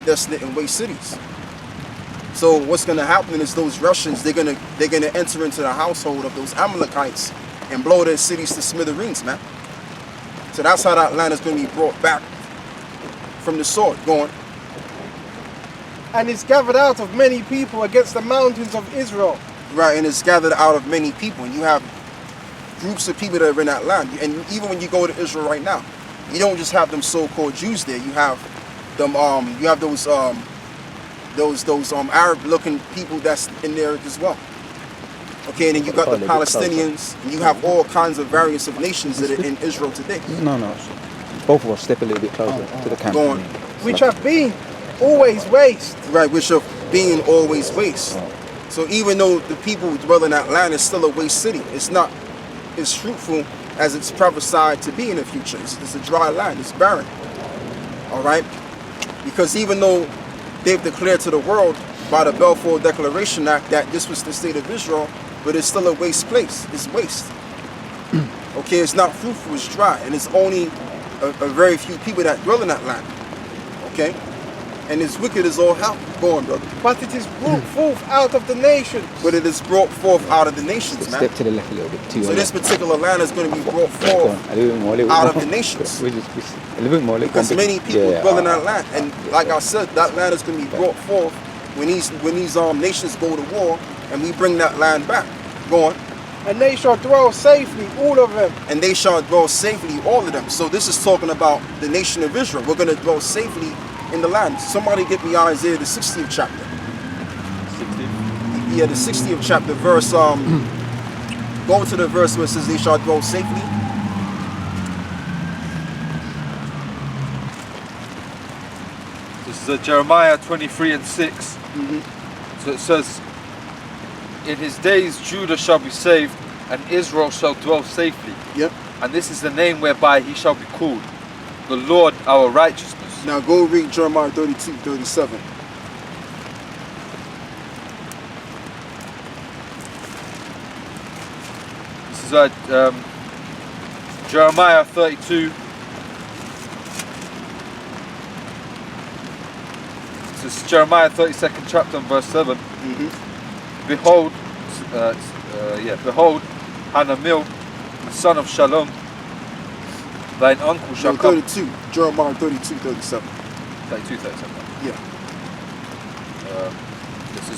desolate and waste cities. So what's going to happen is those Russians, they're gonna enter into the household of those Amalekites and blow their cities to smithereens, man. So that's how that land is going to be brought back from the sword. Going. And it's gathered out of many people against the mountains of Israel. Right, and it's gathered out of many people, and you have groups of people that are in that land. And even when you go to Israel right now, you don't just have them so-called Jews there. You have them. You have those Arab-looking people that's in there as well. Okay, and then you got the Palestinians, and you have all kinds of various of nations that are in Israel today. No. Both of us step a little bit closer to the camp. Go on. Which have been always waste. Right, which have been always waste. So even though the people who dwell in that land is still a waste city, it's not as fruitful as it's prophesied to be in the future. It's a dry land, it's barren. All right? Because even though they've declared to the world by the Balfour Declaration Act that this was the state of Israel, but it's still a waste place. It's waste. Okay, it's not fruitful, it's dry, and it's only a very few people that dwell in that land. Okay? And it's wicked as all hell. Go on, brother. But it is brought forth out of the nations. But it is brought forth out of the nations, man. Step to the left a little bit too. So this particular land is going to be brought forth out of the nations. A little bit more. Because many people dwell in that land. And like I said, that land is going to be brought forth when these nations go to war, and we bring that land back. Go on. And they shall dwell safely, all of them. And they shall dwell safely, all of them. So this is talking about the nation of Israel. We're going to dwell safely in the land. Somebody get me Isaiah the 60th chapter. 60th? Yeah, the 60th chapter, verse, go to the verse where it says they shall dwell safely. This is Jeremiah 23:6. So it says, in his days Judah shall be saved, and Israel shall dwell safely. Yep. And this is the name whereby he shall be called, the Lord our righteousness. Now go read Jeremiah 32:37. This is Jeremiah 32. This is Jeremiah 32nd chapter and verse 7. Behold, behold, Hanamil, the son of Shalom, thine uncle shall come. 32, Jeremiah 32:37. 32:37. Yeah. This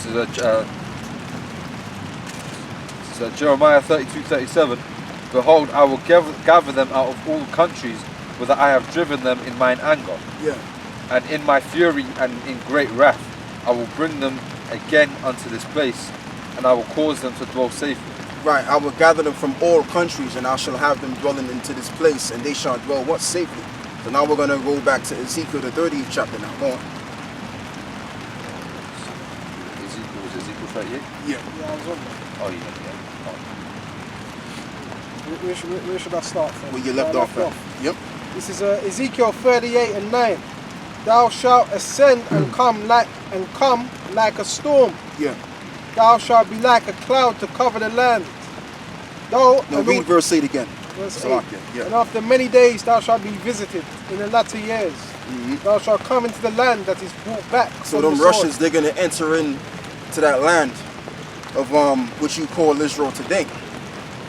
is Jeremiah 32:37. Behold, I will gather them out of all countries whither I have driven them in mine anger. Yeah. And in my fury and in great wrath, I will bring them again unto this place, and I will cause them to dwell safely. Right, I will gather them from all countries, and I shall have them dwelling into this place, and they shall dwell what? Safely. So now we're going to go back to Ezekiel, the 30th chapter now. Go on. Ezekiel 38? Yeah. I was on there. Oh, yeah. Where should I start from? Where you left off at. Yep. This is Ezekiel 38:9. Thou shalt ascend and come like a storm. Yeah. Thou shalt be like a cloud to cover the land. Now read verse 8 again. Verse 8. 8. Yeah. And after many days thou shalt be visited in the latter years. Thou shalt come into the land that is brought back. So them Russians, they're going to enter into that land of what you call Israel today.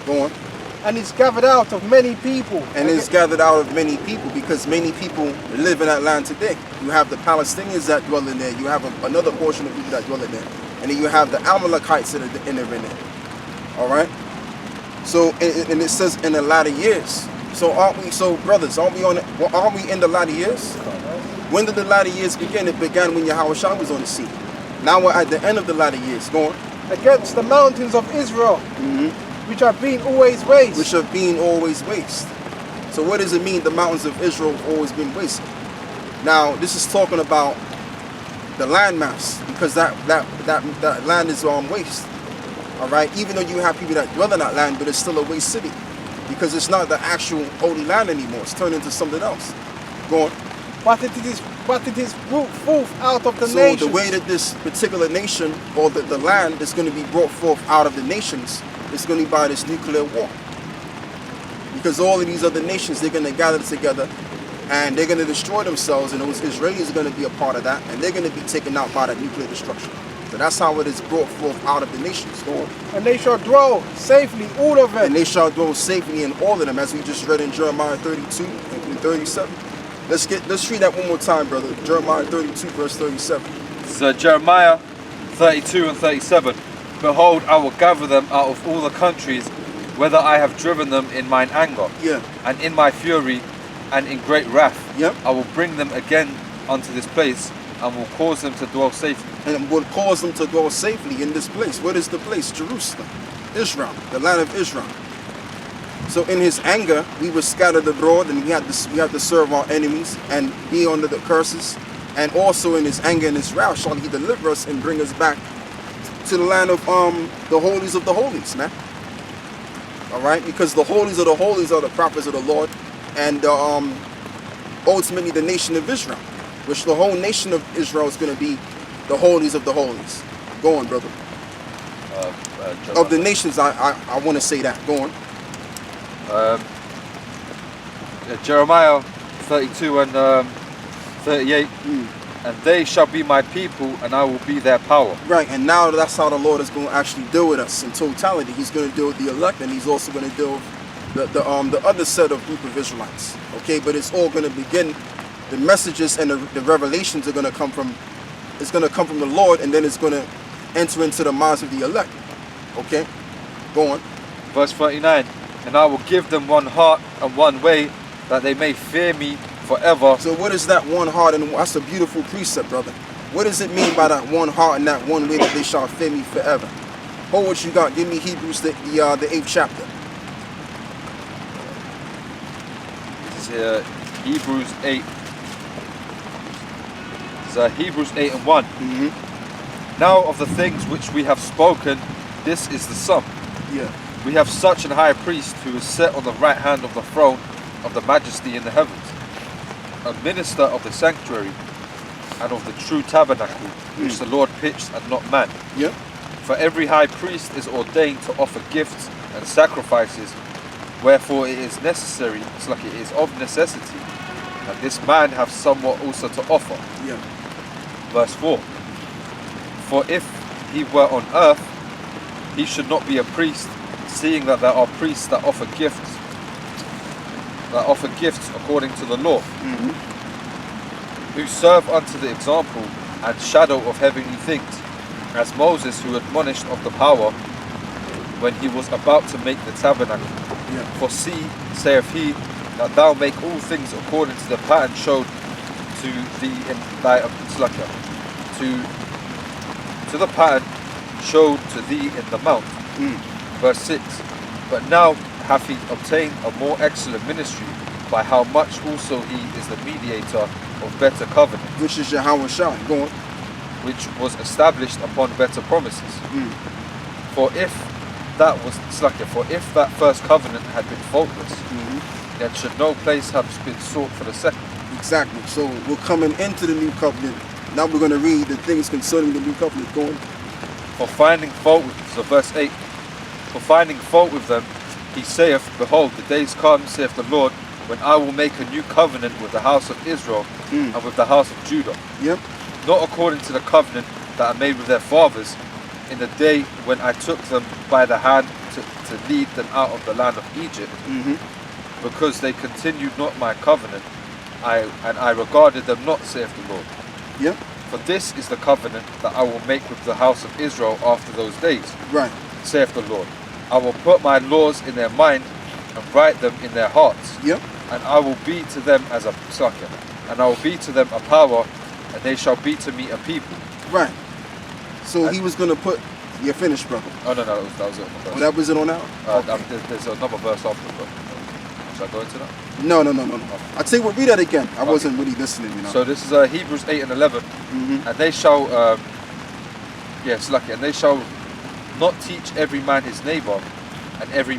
Go on. And it's gathered out of many people. And it's gathered out of many people because many people live in that land today. You have the Palestinians that dwell in there. You have another portion of people that dwell in there. And then you have the Amalekites that are in there. All right? So, and it says in the latter years. So brothers, aren't we in the latter years? When did the latter years begin? It began when Yahushua was on the scene. Now we're at the end of the latter years. Go on. Against the mountains of Israel. Which have been always waste. Which have been always waste. So what does it mean the mountains of Israel have always been wasted? Now this is talking about the landmass, because that land is waste. Alright? Even though you have people that dwell in that land, but it's still a waste city. Because it's not the actual holy land anymore. It's turned into something else. Go on. But it is brought forth out of the nations. So the way that this particular nation, or the land is going to be brought forth out of the nations, it's going to be by this nuclear war. Because all of these other nations, they're going to gather together and they're going to destroy themselves, and those Israelis are going to be a part of that, and they're going to be taken out by that nuclear destruction. So that's how it is brought forth out of the nations. Go on. And they shall dwell safely, all of And them. they shall dwell safely in all of them, as we just read in Jeremiah 32 and 37. Let's read that one more time, brother. Jeremiah 32, verse 37. So Jeremiah 32 and 37. Behold, I will gather them out of all the countries, whether I have driven them in mine anger, Yeah. and in my fury, and in great wrath. Yep. I will bring them again unto this place, and will cause them to dwell safely. And would cause them to dwell safely in this place. What is the place? Jerusalem, Israel, the land of Israel. So in his anger, we were scattered abroad, and we had to serve our enemies and be under the curses. And also in his anger and his wrath shall he deliver us and bring us back to the land of the holies of the holies, man. All right, because the holies of the holies are the prophets of the Lord, and ultimately the nation of Israel, which the whole nation of Israel is going to be the holies of the holies. Go on, brother. Of the nations, I want to say that. Go on. Jeremiah 32 and 38. And they shall be my people, and I will be their power. Right, and now that's how the Lord is going to actually deal with us in totality. He's going to deal with the elect, and he's also going to deal with the other set of group of Israelites. Okay, but it's all going to begin. The messages and the revelations are going to come from. It's going to come from the Lord, and then it's going to enter into the minds of the elect. Okay, go on. Verse 39. And I will give them one heart and one way, that they may fear me forever. So what is that one heart? And that's a beautiful precept, brother. What does it mean by that one heart and that one way, that they shall fear me forever? Hold what you got. Give me Hebrews, the 8th chapter. This is Hebrews 8. It's Hebrews 8 and 1. Now of the things which we have spoken, this is the sum. Yeah. We have such an high priest who is set on the right hand of the throne of the majesty in the heavens, a minister of the sanctuary and of the true tabernacle, which the Lord pitched and not man. Yeah. For every high priest is ordained to offer gifts and sacrifices, wherefore it is necessary, it's like it is of necessity, that this man have somewhat also to offer. Yeah. Verse 4. For if he were on earth, he should not be a priest, seeing that there are priests that offer gifts according to the law, who serve unto the example and shadow of heavenly things, as Moses, who admonished of the power when he was about to make the tabernacle. Yeah. For see, saith he, that thou make all things according to the pattern showed to thee in thy to the pattern showed to thee in the mount. Verse 6. But now hath he obtained a more excellent ministry, by how much also he is the mediator of better covenant, Which is Yahweh Shai. Go on. which was established upon better promises. For if that first covenant had been faultless, then should no place have been sought for the second. Exactly. So we're coming into the new covenant. Now we're going to read the things concerning the new covenant. Go on. For finding fault with, so verse 8, for finding fault with them, he saith, Behold, the days come, saith the Lord, when I will make a new covenant with the house of Israel and with the house of Judah. Yep. Not according to the covenant that I made with their fathers in the day when I took them by the hand to lead them out of the land of Egypt, because they continued not my covenant, and I regarded them not, saith the Lord. Yep. For this is the covenant that I will make with the house of Israel after those days, Right. saith the Lord. I will put my laws in their mind and write them in their hearts, Yep. and I will be to them as a succor, and I will be to them a power, and they shall be to me a people. Right. So he was going to put. You're finished, brother. Oh no, that was it. Oh, that was it on that? There's another verse after, but should I go into that? No. I tell you what, read that again. I wasn't really listening, you know. So this is Hebrews 8 and 11, and they shall, and they shall not teach every man his neighbor, and every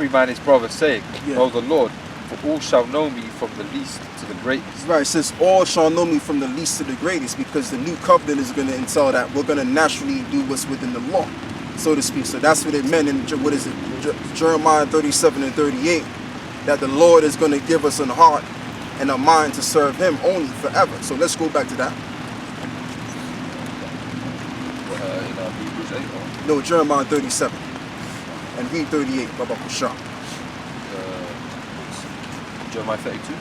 man his brother, saying, Know the Lord, for all shall know me from the least to the greatest. Right, it says all shall know me from the least to the greatest, because the new covenant is going to entail that we're going to naturally do what's within the law, so to speak. So that's what it meant in, what is it, Jeremiah 37 and 38, that the Lord is going to give us an heart and a mind to serve him only forever. So let's go back to that. In Hebrews 8 or No, Jeremiah 37. And read 38, Baba Kusha. Jeremiah 32. I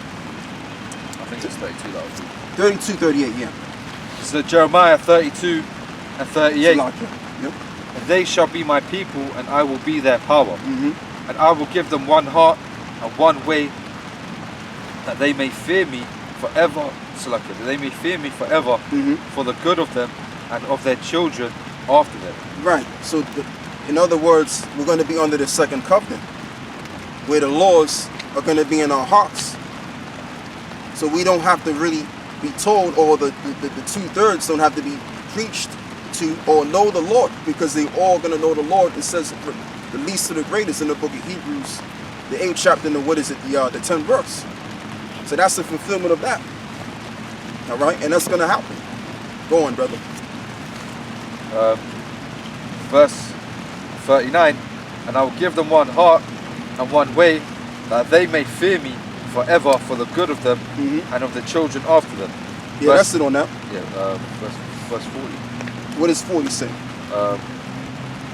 think it's 32 that was. 32, 38, yeah. So Jeremiah 32 and 38. Yep. And they shall be my people, and I will be their power. Mm-hmm. And I will give them one heart and one way, that they may fear me forever. That they may fear me forever, for the good of them and of their children after them. Right. So, in other words, we're going to be under the second covenant, where the laws are going to be in our hearts. So we don't have to really be told, or the 2/3 don't have to be preached to or know the Lord, because they all going to know the Lord. It says the least to the greatest in the book of Hebrews, the 8th chapter, and the 10th verse. So that's the fulfillment of that. All right, and that's going to happen. Go on, brother. Verse 39, and I will give them one heart and one way, that they may fear me forever, for the good of them and of the children after them. Yeah, that's it on that. Yeah, verse 40. What does 40 say?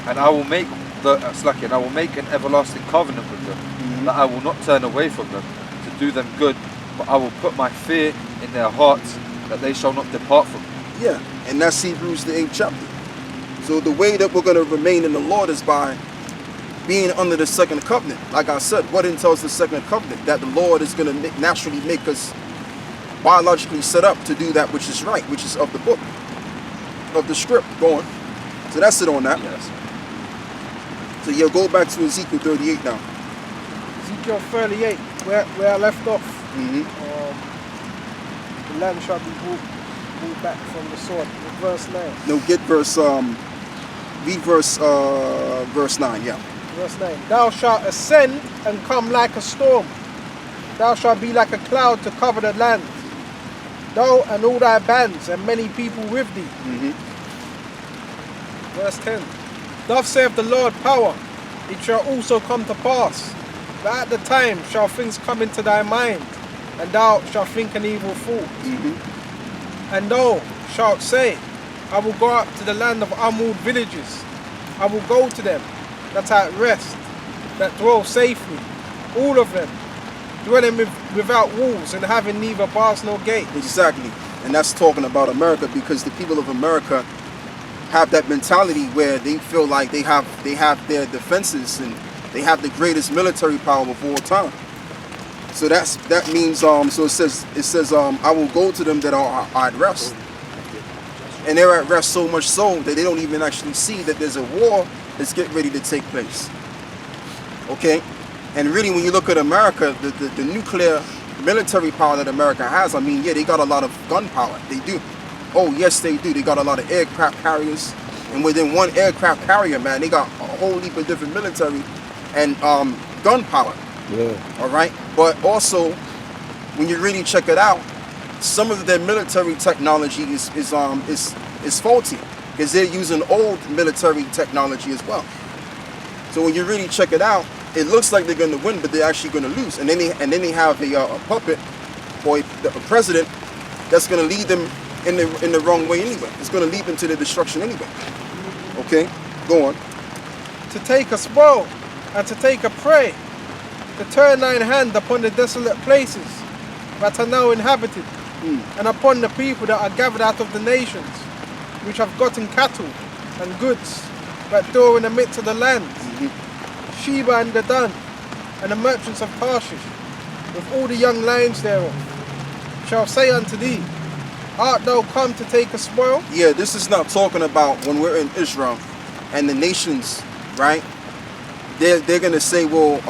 And I will make and I will make an everlasting covenant with them, that I will not turn away from them to do them good, but I will put my fear in their hearts, that they shall not depart from me. Yeah, and that's Hebrews the 8th chapter. So the way that we're going to remain in the Lord is by being under the second covenant. Like I said, what entails the second covenant? That the Lord is going to naturally make us biologically set up to do that which is right, which is of the book, of the script. Go on. So that's it on that. Yes. So yeah, go back to Ezekiel 38 now. Ezekiel 38, where I left off. The land shall be brought back from the sword. Verse 9. No, get verse, read verse 9, yeah. Verse 9. Thou shalt ascend and come like a storm. Thou shalt be like a cloud to cover the land. Thou and all thy bands and many people with thee. Verse 10. Thus saith the Lord power, it shall also come to pass, that at the time shall things come into thy mind, and thou shalt think an evil thought. And thou shalt say, I will go up to the land of unwalled villages. I will go to them that are at rest, that dwell safely, all of them, dwelling without walls and having neither bars nor gates. Exactly. And that's talking about America, because the people of America have that mentality where they feel like they have their defenses and they have the greatest military power of all time. So that means so it says I will go to them that are at rest. And they're at rest so much so that they don't even actually see that there's a war that's getting ready to take place. Okay? And really, when you look at America, the nuclear military power that America has, I mean, yeah, they got a lot of gunpowder. They do. Oh, yes, they do. They got a lot of aircraft carriers. And within one aircraft carrier, man, they got a whole heap of different military and gunpowder. Yeah. All right? But also, when you really check it out, some of their military technology is faulty, because they're using old military technology as well. So when you really check it out, it looks like they're going to win, but they're actually going to lose. And then they have a puppet or a president that's going to lead them in the wrong way anyway. It's going to lead them to their destruction anyway. Okay, go on. To take a spoil and to take a prey, to turn thine hand upon the desolate places that are now inhabited, and upon the people that are gathered out of the nations, which have gotten cattle and goods that dwell in the midst of the land. Sheba and Dedan, and the merchants of Tarshish, with all the young lions thereof, shall say unto thee, art thou come to take a spoil? Yeah, this is not talking about when we're in Israel and the nations, right? They're going to say, well,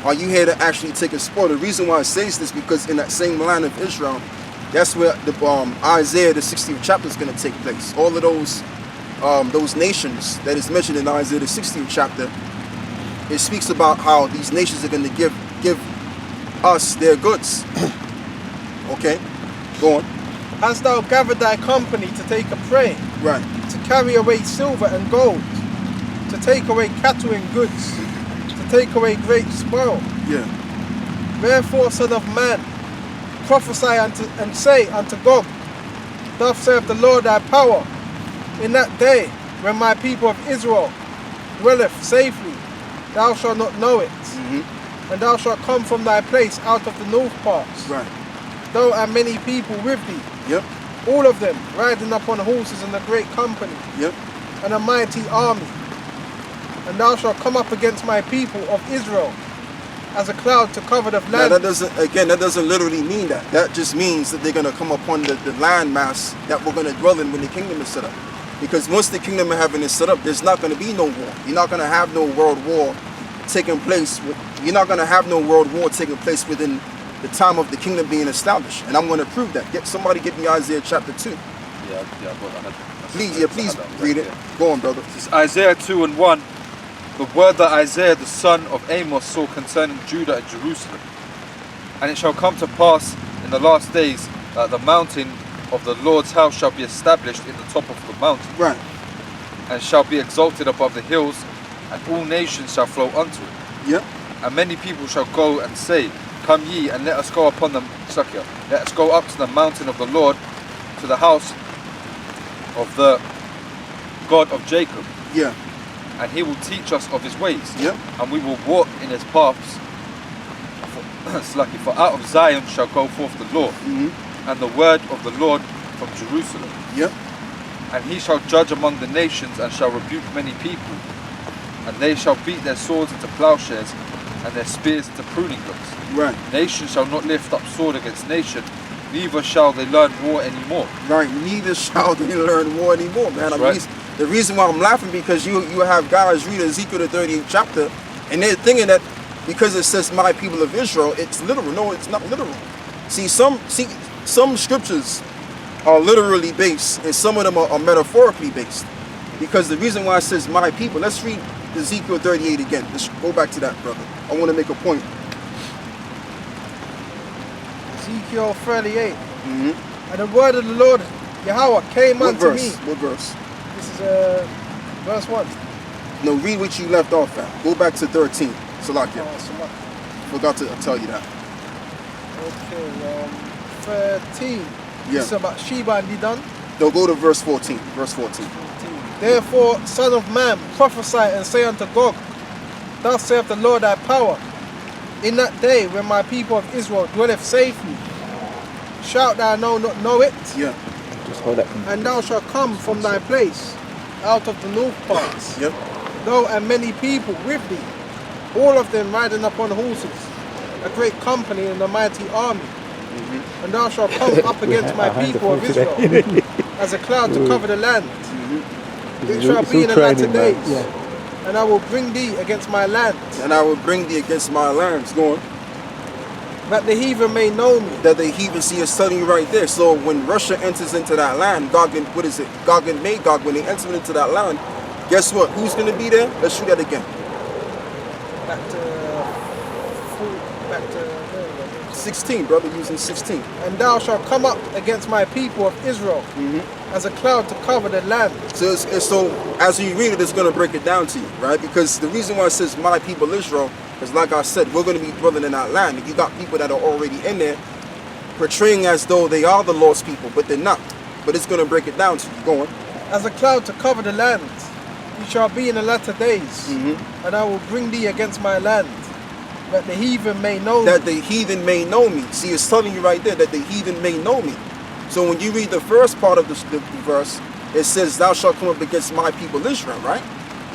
are you here to actually take a spoil? The reason why it says this, because in that same land of Israel, that's where the Isaiah, the 60th chapter, is going to take place. All of those nations that is mentioned in Isaiah, the 60th chapter, it speaks about how these nations are going to give us their goods. Okay, go on. Hast thou gathered thy company to take a prey, Right. to carry away silver and gold, to take away cattle and goods, to take away great spoil? Yeah. Wherefore, son of man, prophesy and say unto Gog, thus saith the Lord thy power, in that day when my people of Israel dwelleth safely, thou shalt not know it, and thou shalt come from thy place out of the north parts, Right. thou and many people with thee, Yep. all of them riding upon horses in a great company, Yep. and a mighty army. And thou shalt come up against my people of Israel as a cloud to cover the Now land. that doesn't literally mean that. That just means that they're gonna come upon the land mass that we're gonna dwell in when the kingdom is set up. Because once the kingdom of heaven is set up, there's not gonna be no war. You're not gonna have no world war taking place. You're not gonna have no world war taking place within the time of the kingdom being established. And I'm gonna prove that. Somebody get me Isaiah chapter 2. Yeah, but Please read it. Go on, brother. This is Isaiah 2:1. The word that Isaiah the son of Amos saw concerning Judah and Jerusalem. And it shall come to pass in the last days that the mountain of the Lord's house shall be established in the top of the mountain, Right. and shall be exalted above the hills, and all nations shall flow unto it. Yep. And many people shall go and say, Come ye, and let us go upon the let us go up to the mountain of the Lord, to the house of the God of Jacob, Yeah. and he will teach us of his ways, Yep. and we will walk in his paths. For out of Zion shall go forth the law, and the word of the Lord from Jerusalem. Yep. And he shall judge among the nations, and shall rebuke many people. And they shall beat their swords into plowshares, and their spears into pruning hooks. Right. Nation shall not lift up sword against nation, neither shall they learn war anymore. Right. Neither shall they learn war anymore, man. That's right. The reason why I'm laughing because you have guys read Ezekiel the 38th chapter, and they're thinking that because it says my people of Israel, it's literal. No, it's not literal. Some scriptures are literally based, and some of them are metaphorically based. Because the reason why it says my people, let's read Ezekiel 38 again. Let's go back to that, brother. I want to make a point. Ezekiel 38. And the word of the Lord Yahweh came What unto verse? me. What verse? This is verse 1. No, read what you left off at. Go back to 13. Salakia. Forgot to tell you that. Okay, 13. Yeah. It's about Sheba and Dedan. No, go to verse 14. Verse 14. Therefore, son of man, prophesy and say unto Gog, thus saith the Lord thy power, in that day when my people of Israel dwelleth safely, shalt thou not know it? Yeah. Just hold that. And thou shalt come from thy place, out of the north parts, Yep. thou and many people with thee, all of them riding upon horses, a great company and a mighty army. And thou shalt come up against my people of Israel, as a cloud to cover the land. It shall be in the latter days, and I will bring thee against my land, And I will bring thee against my lands. Go on. that the heathen may know me. That the heathen see is telling you right there. So when Russia enters into that land, Gog and Magog, when they enter into that land, guess what? Who's going to be there? Let's shoot that again. Back to 16, brother, using 16. and thou shalt come up against my people of Israel, as a cloud to cover the land. So, so as you read it, it's going to break it down to you, right? Because the reason why it says my people Israel is, like I said, we're going to be dwelling in that land. And you got people that are already in there portraying as though they are the lost people, but they're not. But it's going to break it down to you. Go on. As a cloud to cover the land, you shall be in the latter days, and I will bring thee against my land, that the heathen may know That me. the heathen may know me. See, it's telling you right there that the heathen may know me. So when you read the first part of the verse, it says, thou shalt come up against my people Israel, right?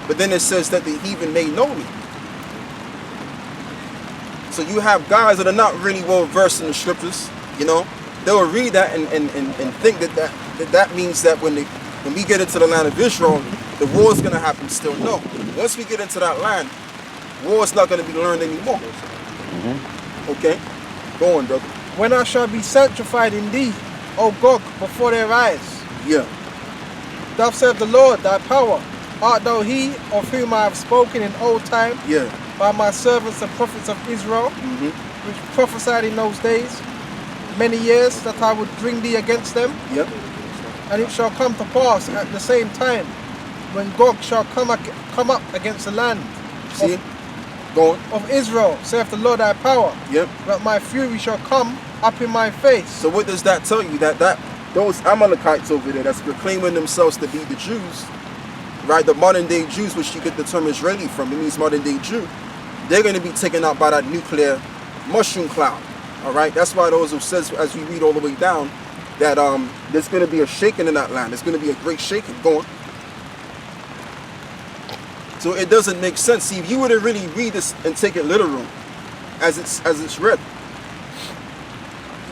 But then it says that the heathen may know me. So you have guys that are not really well versed in the scriptures, you know. They'll read that and think that means that when we get into the land of Israel, the war is going to happen still. No. Once we get into that land, war is not going to be learned anymore. Okay? Go on, brother. When I shall be sanctified in thee, O Gog, before their eyes. Yeah. Thus saith the Lord, thy power. Art thou he of whom I have spoken in old time Yeah. by my servants the prophets of Israel, which prophesied in those days, many years, that I would bring thee against them? Yep. And it shall come to pass at the same time, when Gog shall come up against the land See? Go on. of Israel, saith the Lord thy power, Yep. that my fury shall come up in my face. So what does that tell you? That those Amalekites over there that's proclaiming themselves to be the Jews, right? The modern day Jews, which you get the term Israeli from, it means modern day Jew. They're going to be taken out by that nuclear mushroom cloud. All right. That's why it also says, as we read all the way down, that there's going to be a shaking in that land. There's going to be a great shaking going. So it doesn't make sense. See, if you were to really read this and take it literal, as it's read,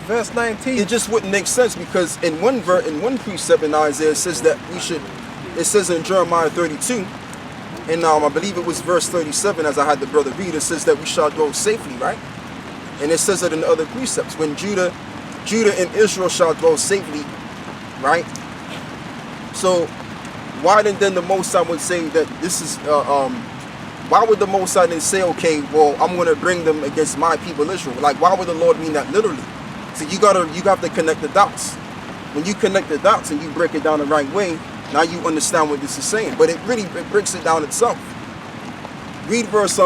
Verse 19. it just wouldn't make sense, because in one precept in Isaiah it says that we should. It says in Jeremiah 32, and I believe it was verse 37, as I had the brother read. It says that we shall dwell safely, right? And it says it in other precepts when Judah and Israel shall dwell safely, right? So why then the Most High would say that this is why would the Most High then say, okay, well, I'm going to bring them against my people Israel? Like, why would the Lord mean that literally? So you have to connect the dots. When you connect the dots and you break it down the right way, now you understand what this is saying. But it breaks it down itself. Read verse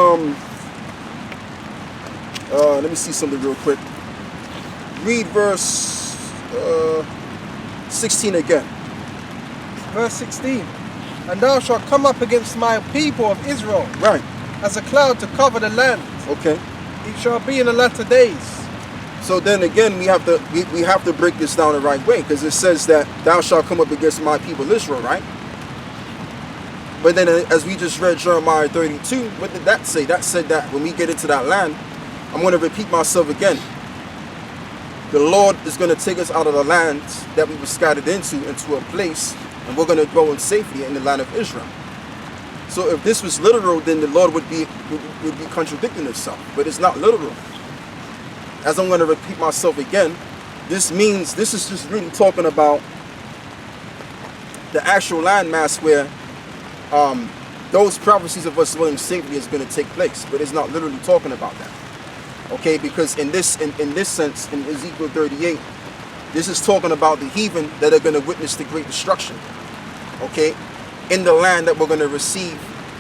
let me see something real quick. Read verse 16 again. Verse 16. And thou shalt come up against my people of Israel, Right. as a cloud to cover the land. Okay. It shall be in the latter days. So then again, we have to break this down the right way, because it says that thou shalt come up against my people Israel, right? But then as we just read Jeremiah 32, what did that say? That said that when we get into that land, I'm going to repeat myself again. The Lord is going to take us out of the land that we were scattered into a place, and we're going to dwell in safety in the land of Israel. So if this was literal, then the Lord would be contradicting himself. But it's not literal. As I'm going to repeat myself again, this is just really talking about the actual landmass where those prophecies of us dwelling safely is going to take place. But it's not literally talking about that. Okay, because in this sense, in Ezekiel 38, this is talking about the heathen that are going to witness the great destruction. Okay, in the land that we're going to receive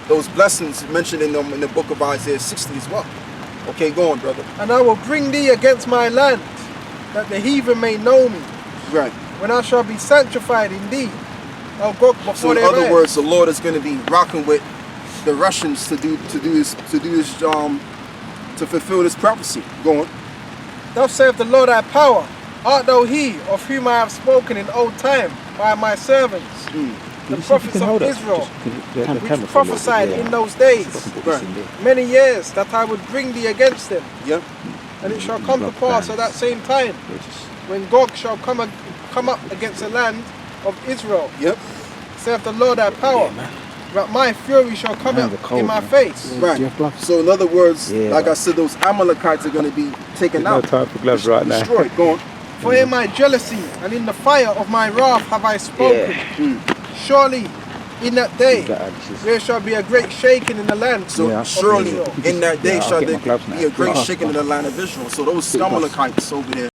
those blessings mentioned in the book of Isaiah 60 as well. Okay, go on, brother. And I will bring thee against my land, that the heathen may know me. Right. When I shall be sanctified in thee, I'll go before So in their other eyes. words, the Lord is going to be rocking with the Russians to fulfill this prophecy. Go on. Thus saith the Lord thy power, art thou he of whom I have spoken in old time by my servants, the prophets of Israel, which prophesied in those days, many years, that I would bring thee against them. Yep. And it shall come to pass at that same time, when Gog shall come up against the land of Israel, Yep. saith the Lord thy power, that my fury shall come up in my face. Right. So in other words, like I said, those Amalekites are going to be taken out. No time for gloves right now. Destroyed. Go on. For in my jealousy and in the fire of my wrath have I spoken. Surely in that day there shall be a great shaking in the land. So of surely Israel. in that day I'll shall get there my gloves now. be a great shaking in the land of Israel. So those Amalekites over there